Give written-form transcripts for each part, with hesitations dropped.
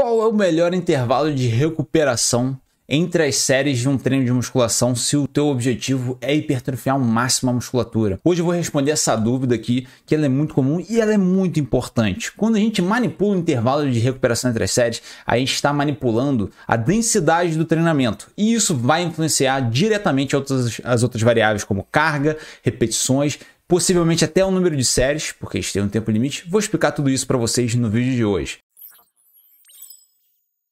Qual é o melhor intervalo de recuperação entre as séries de um treino de musculação se o teu objetivo é hipertrofiar ao máximo a musculatura? Hoje eu vou responder essa dúvida aqui, que ela é muito comum e ela é muito importante. Quando a gente manipula o intervalo de recuperação entre as séries, a gente está manipulando a densidade do treinamento e isso vai influenciar diretamente as outras variáveis como carga, repetições, possivelmente até o número de séries, porque eles têm um tempo limite. Vou explicar tudo isso para vocês no vídeo de hoje.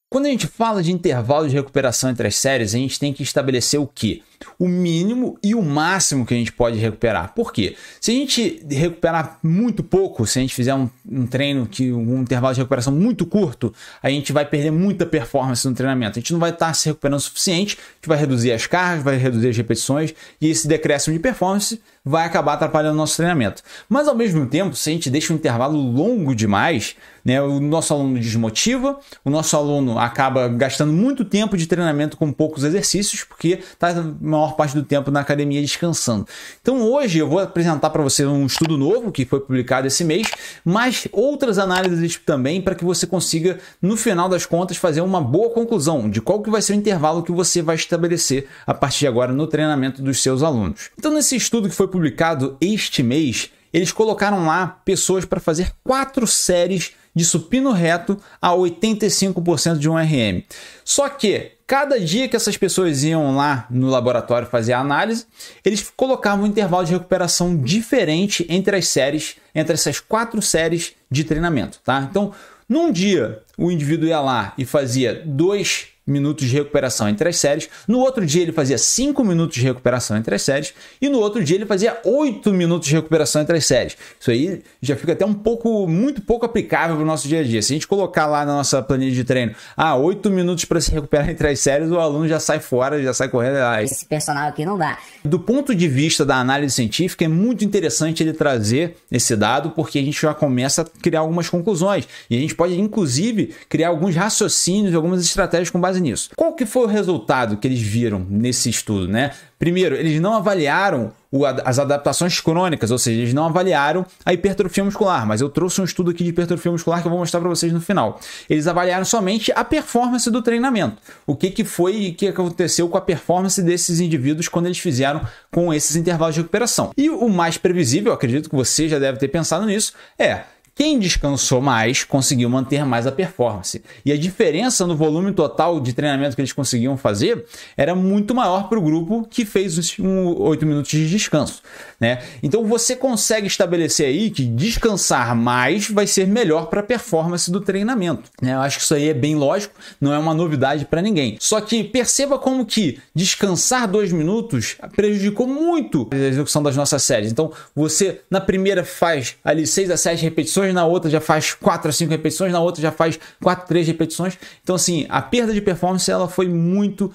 Quando a gente fala de intervalo de recuperação entre as séries, a gente tem que estabelecer o quê? O mínimo e o máximo que a gente pode recuperar. Por quê? Se a gente recuperar muito pouco, se a gente fizer um treino que um intervalo de recuperação muito curto, a gente vai perder muita performance no treinamento. A gente não vai estar se recuperando o suficiente, a gente vai reduzir as cargas, vai reduzir as repetições e esse decréscimo de performance vai acabar atrapalhando o nosso treinamento. Mas ao mesmo tempo, se a gente deixa um intervalo longo demais, né, o nosso aluno desmotiva, o nosso aluno acaba gastando muito tempo de treinamento com poucos exercícios, porque está a maior parte do tempo na academia descansando. Então hoje eu vou apresentar para você um estudo novo que foi publicado esse mês, mas outras análises também para que você consiga, no final das contas, fazer uma boa conclusão de qual que vai ser o intervalo que você vai estabelecer a partir de agora no treinamento dos seus alunos. Então nesse estudo que foi publicado este mês, eles colocaram lá pessoas para fazer 4 séries de supino reto a 85% de um RM. Só que cada dia que essas pessoas iam lá no laboratório fazer a análise, eles colocavam um intervalo de recuperação diferente entre as séries, entre essas 4 séries de treinamento, tá? Então, num dia, o indivíduo ia lá e fazia 2 minutos de recuperação entre as séries, no outro dia ele fazia 5 minutos de recuperação entre as séries e no outro dia ele fazia 8 minutos de recuperação entre as séries. Isso aí já fica até muito pouco aplicável para o nosso dia a dia. Se a gente colocar lá na nossa planilha de treino, 8 minutos para se recuperar entre as séries, o aluno já sai fora, já sai correndo. Esse personal aqui não dá. Do ponto de vista da análise científica, é muito interessante ele trazer esse dado, porque a gente já começa a criar algumas conclusões e a gente pode, inclusive, criar alguns raciocínios, algumas estratégias com base nisso. Qual que foi o resultado que eles viram nesse estudo, né? Primeiro, eles não avaliaram as adaptações crônicas, ou seja, eles não avaliaram a hipertrofia muscular, mas eu trouxe um estudo aqui de hipertrofia muscular que eu vou mostrar para vocês no final. Eles avaliaram somente a performance do treinamento. O que aconteceu com a performance desses indivíduos quando eles fizeram com esses intervalos de recuperação. E o mais previsível, acredito que você já deve ter pensado nisso, quem descansou mais conseguiu manter mais a performance. E a diferença no volume total de treinamento que eles conseguiam fazer era muito maior para o grupo que fez os 8 minutos de descanso, né? Então você consegue estabelecer aí que descansar mais vai ser melhor para a performance do treinamento, né? Eu acho que isso aí é bem lógico, não é uma novidade para ninguém. Só que perceba como que descansar 2 minutos prejudicou muito a execução das nossas séries. Então você na primeira faz ali 6 a 7 repetições, na outra já faz 4 a 5 repetições, na outra já faz 4 a 3 repetições. Então, assim, a perda de performance ela foi muito,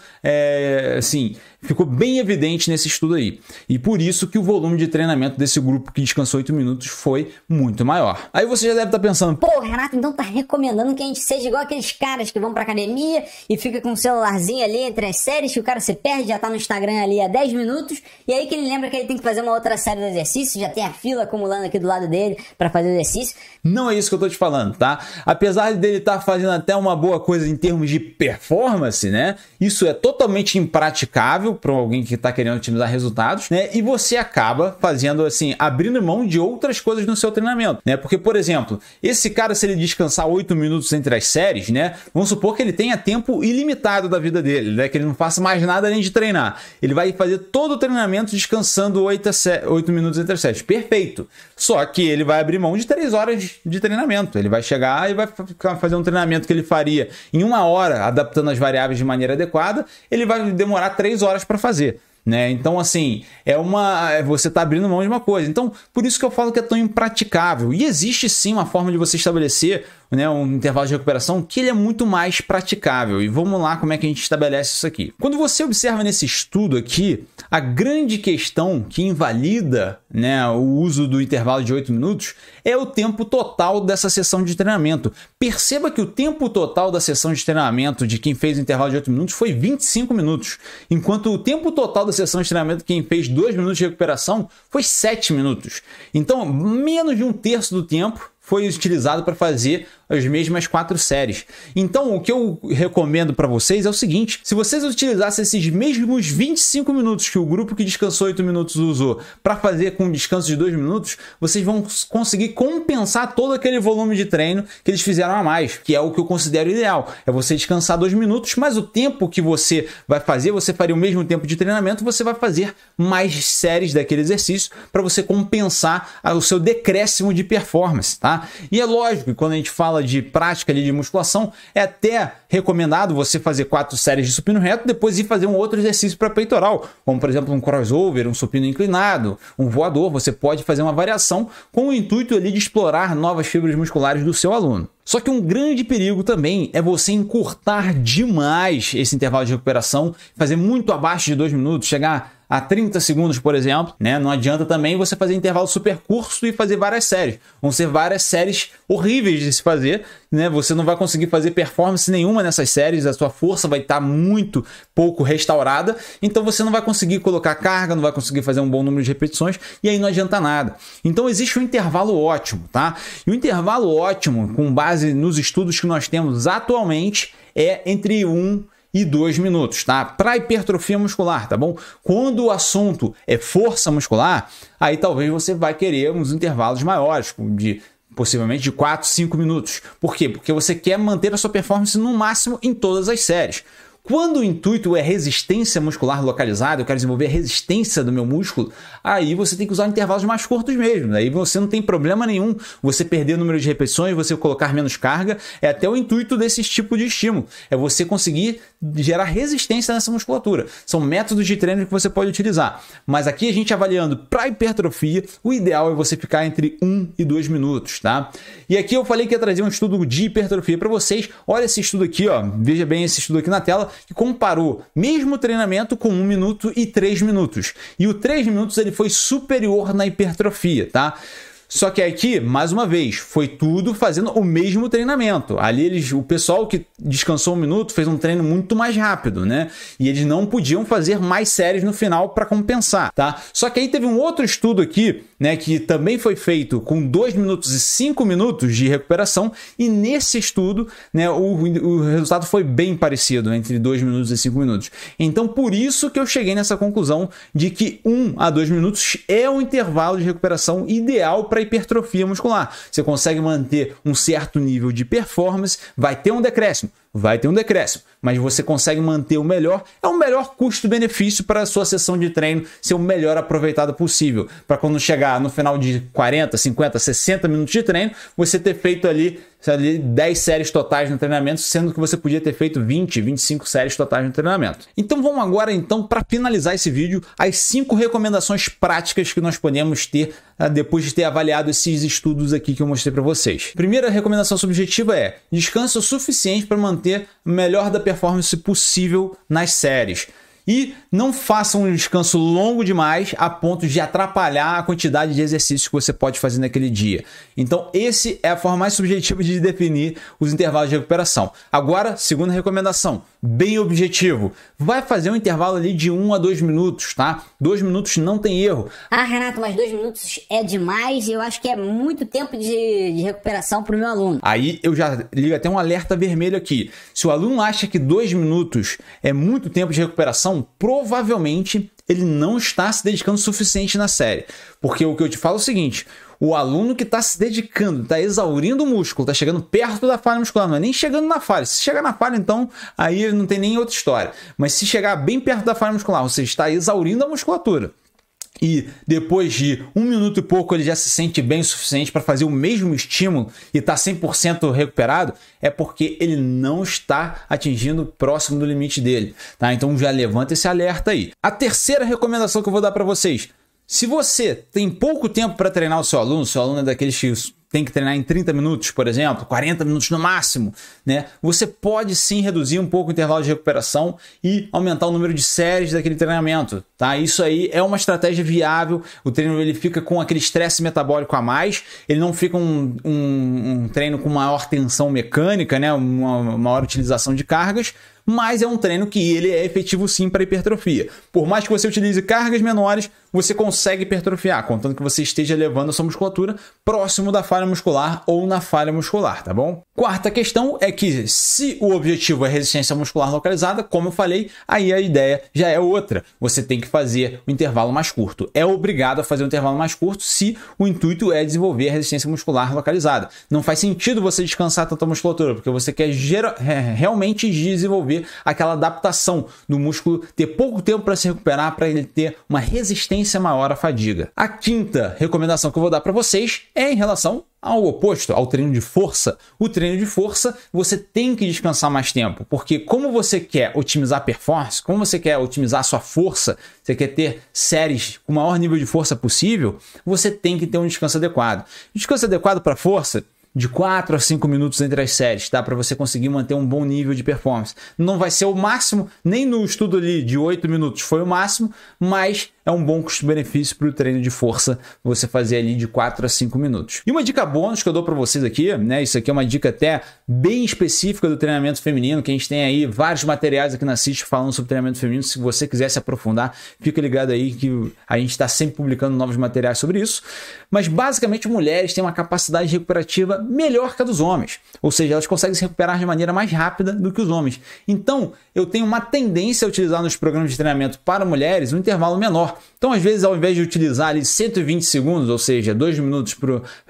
ficou bem evidente nesse estudo aí. E por isso que o volume de treinamento desse grupo que descansou 8 minutos foi muito maior. Aí você já deve estar pensando, pô, Renato, então tá recomendando que a gente seja igual aqueles caras que vão pra academia e fica com o celularzinho ali entre as séries, que o cara se perde, já tá no Instagram ali há 10 minutos, e aí que ele lembra que ele tem que fazer uma outra série de exercício, já tem a fila acumulando aqui do lado dele pra fazer o exercício. Não é isso que eu tô te falando, tá? Apesar dele estar fazendo até uma boa coisa em termos de performance, né? Isso é totalmente impraticável para alguém que está querendo otimizar resultados, né? E você acaba fazendo assim, abrindo mão de outras coisas no seu treinamento, né? Porque, por exemplo, esse cara, se ele descansar 8 minutos entre as séries, né? Vamos supor que ele tenha tempo ilimitado da vida dele, né? Que ele não faça mais nada além de treinar. Ele vai fazer todo o treinamento descansando 8 minutos entre as séries. Perfeito. Só que ele vai abrir mão de 3 horas de treinamento. Ele vai chegar e vai fazer um treinamento que ele faria em 1 hora, adaptando as variáveis de maneira adequada, ele vai demorar 3 horas para fazer, né? Então, assim, você está abrindo mão de uma coisa. Então, por isso que eu falo que é tão impraticável. E existe sim uma forma de você estabelecer, né, um intervalo de recuperação que ele é muito mais praticável. E vamos lá como é que a gente estabelece isso aqui. Quando você observa nesse estudo aqui, a grande questão que invalida, né, o uso do intervalo de 8 minutos é o tempo total dessa sessão de treinamento. Perceba que o tempo total da sessão de treinamento de quem fez o intervalo de 8 minutos foi 25 minutos, enquanto o tempo total da sessão de treinamento de quem fez 2 minutos de recuperação foi 7 minutos. Então, menos de 1/3 do tempo foi utilizado para fazer as mesmas 4 séries. Então, o que eu recomendo para vocês é o seguinte: se vocês utilizassem esses mesmos 25 minutos que o grupo que descansou 8 minutos usou para fazer com um descanso de 2 minutos, vocês vão conseguir compensar todo aquele volume de treino que eles fizeram a mais, que é o que eu considero ideal. É você descansar 2 minutos, mas o tempo que você vai fazer, você faria o mesmo tempo de treinamento, você vai fazer mais séries daquele exercício para você compensar o seu decréscimo de performance, tá? E é lógico que quando a gente fala de prática ali de musculação, é até recomendado você fazer 4 séries de supino reto, depois ir fazer um outro exercício para peitoral, como por exemplo um crossover, um supino inclinado, um voador. Você pode fazer uma variação com o intuito ali de explorar novas fibras musculares do seu aluno. Só que um grande perigo também é você encurtar demais esse intervalo de recuperação, fazer muito abaixo de 2 minutos, chegar a 30 segundos, por exemplo, né? Não adianta também você fazer intervalo super curto e fazer várias séries. Vão ser várias séries horríveis de se fazer, né? Você não vai conseguir fazer performance nenhuma nessas séries, a sua força vai estar muito pouco restaurada, então você não vai conseguir colocar carga, não vai conseguir fazer um bom número de repetições e aí não adianta nada. Então existe um intervalo ótimo, tá? E o intervalo ótimo, com base nos estudos que nós temos atualmente, é entre 1 e 2 minutos, tá? Para hipertrofia muscular, tá bom? Quando o assunto é força muscular, aí talvez você vai querer uns intervalos maiores, possivelmente de 4, 5 minutos. Por quê? Porque você quer manter a sua performance no máximo em todas as séries. Quando o intuito é resistência muscular localizada, eu quero desenvolver a resistência do meu músculo, aí você tem que usar intervalos mais curtos mesmo. Aí você não tem problema nenhum você perder o número de repetições, você colocar menos carga. É até o intuito desse tipo de estímulo. É você conseguir gerar resistência nessa musculatura. São métodos de treino que você pode utilizar. Mas aqui a gente avaliando para hipertrofia, o ideal é você ficar entre 1 e 2 minutos, tá? E aqui eu falei que ia trazer um estudo de hipertrofia para vocês. Olha esse estudo aqui, ó. Veja bem esse estudo aqui na tela, que comparou mesmo treinamento com 1 minuto e 3 minutos. E o 3 minutos ele foi superior na hipertrofia, tá? Só que aqui, mais uma vez, foi tudo fazendo o mesmo treinamento. Ali o pessoal que descansou 1 minuto fez um treino muito mais rápido, né? E eles não podiam fazer mais séries no final para compensar, tá? Só que aí teve um outro estudo aqui, né, que também foi feito com 2 minutos e 5 minutos de recuperação, e nesse estudo, né, o resultado foi bem parecido entre 2 minutos e 5 minutos. Então, por isso que eu cheguei nessa conclusão de que 1 a 2 minutos é o intervalo de recuperação ideal para hipertrofia muscular. Você consegue manter um certo nível de performance, vai ter um decréscimo, mas você consegue manter o melhor, é o melhor custo-benefício para a sua sessão de treino ser o melhor aproveitado possível, para quando chegar no final de 40, 50, 60 minutos de treino, você ter feito ali 10 séries totais no treinamento, sendo que você podia ter feito 20, 25 séries totais no treinamento. Então vamos agora, para finalizar esse vídeo, as 5 recomendações práticas que nós podemos ter depois de ter avaliado esses estudos aqui que eu mostrei para vocês. Primeira recomendação subjetiva é: descanse o suficiente para manter o melhor da performance possível nas séries. E não faça um descanso longo demais a ponto de atrapalhar a quantidade de exercícios que você pode fazer naquele dia. Então, essa é a forma mais subjetiva de definir os intervalos de recuperação. Agora, segunda recomendação, bem objetivo. Vai fazer um intervalo ali de 1 a 2 minutos, tá? 2 minutos não tem erro. Ah, Renato, mas 2 minutos é demais. Eu acho que é muito tempo de recuperação para o meu aluno. Aí eu já ligo até um alerta vermelho aqui. Se o aluno acha que 2 minutos é muito tempo de recuperação, provavelmente ele não está se dedicando o suficiente na série. Porque o que eu te falo é o seguinte: o aluno que está se dedicando, está exaurindo o músculo, está chegando perto da falha muscular, não é nem chegando na falha. Se chegar na falha, então, aí não tem nem outra história. Mas se chegar bem perto da falha muscular, você está exaurindo a musculatura, e depois de 1 minuto e pouco ele já se sente bem o suficiente para fazer o mesmo estímulo e está 100% recuperado, é porque ele não está atingindo próximo do limite dele, tá? Então já levanta esse alerta aí. A terceira recomendação que eu vou dar para vocês: se você tem pouco tempo para treinar o seu aluno é daqueles que tem que treinar em 30 minutos, por exemplo, 40 minutos no máximo, né? Você pode sim reduzir um pouco o intervalo de recuperação e aumentar o número de séries daquele treinamento, tá? Isso aí é uma estratégia viável. O treino ele fica com aquele estresse metabólico a mais, ele não fica um treino com maior tensão mecânica, né? Uma maior utilização de cargas, mas é um treino que ele é efetivo sim para hipertrofia. Por mais que você utilize cargas menores, você consegue hipertrofiar, contanto que você esteja levando a sua musculatura próximo da falha muscular ou na falha muscular, tá bom? Quarta questão é que se o objetivo é resistência muscular localizada, como eu falei, aí a ideia já é outra. Você tem que fazer o intervalo mais curto. É obrigado a fazer um intervalo mais curto se o intuito é desenvolver a resistência muscular localizada. Não faz sentido você descansar tanta musculatura, porque você quer realmente desenvolver aquela adaptação do músculo, ter pouco tempo para se recuperar, para ele ter uma resistência maior à fadiga. A quinta recomendação que eu vou dar para vocês é em relação ao oposto, ao treino de força. O treino de força, você tem que descansar mais tempo, porque como você quer otimizar a performance, como você quer otimizar a sua força, você quer ter séries com o maior nível de força possível, você tem que ter um descanso adequado. Descanso adequado para força, de 4 a 5 minutos entre as séries, tá? Para você conseguir manter um bom nível de performance. Não vai ser o máximo, nem no estudo ali de 8 minutos foi o máximo, mas é um bom custo-benefício para o treino de força você fazer ali de 4 a 5 minutos. E uma dica bônus que eu dou para vocês aqui, né? Isso aqui é uma dica até bem específica do treinamento feminino, que a gente tem aí vários materiais aqui na CIST falando sobre treinamento feminino. Se você quiser se aprofundar, fica ligado aí que a gente está sempre publicando novos materiais sobre isso. Mas basicamente mulheres têm uma capacidade recuperativa melhor que a dos homens. Ou seja, elas conseguem se recuperar de maneira mais rápida do que os homens. Então, eu tenho uma tendência a utilizar nos programas de treinamento para mulheres um intervalo menor. Então, às vezes, ao invés de utilizar ali 120 segundos, ou seja, 2 minutos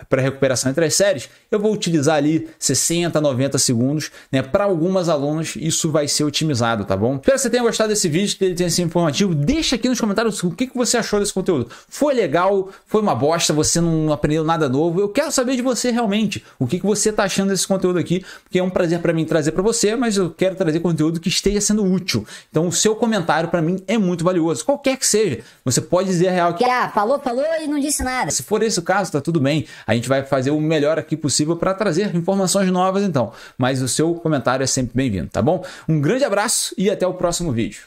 para recuperação entre as séries, eu vou utilizar ali 60, 90 segundos, né? Para algumas alunas, isso vai ser otimizado, tá bom? Espero que você tenha gostado desse vídeo, que ele tenha sido informativo. Deixa aqui nos comentários o que você achou desse conteúdo. Foi legal? Foi uma bosta? Você não aprendeu nada novo? Eu quero saber de você realmente. O que você está achando desse conteúdo aqui? Porque é um prazer para mim trazer para você, mas eu quero trazer conteúdo que esteja sendo útil. Então, o seu comentário para mim é muito valioso. Qualquer que seja. Você pode dizer a real que falou e não disse nada. Se for esse o caso, tá tudo bem. A gente vai fazer o melhor aqui possível para trazer informações novas então. Mas o seu comentário é sempre bem-vindo, tá bom? Um grande abraço e até o próximo vídeo.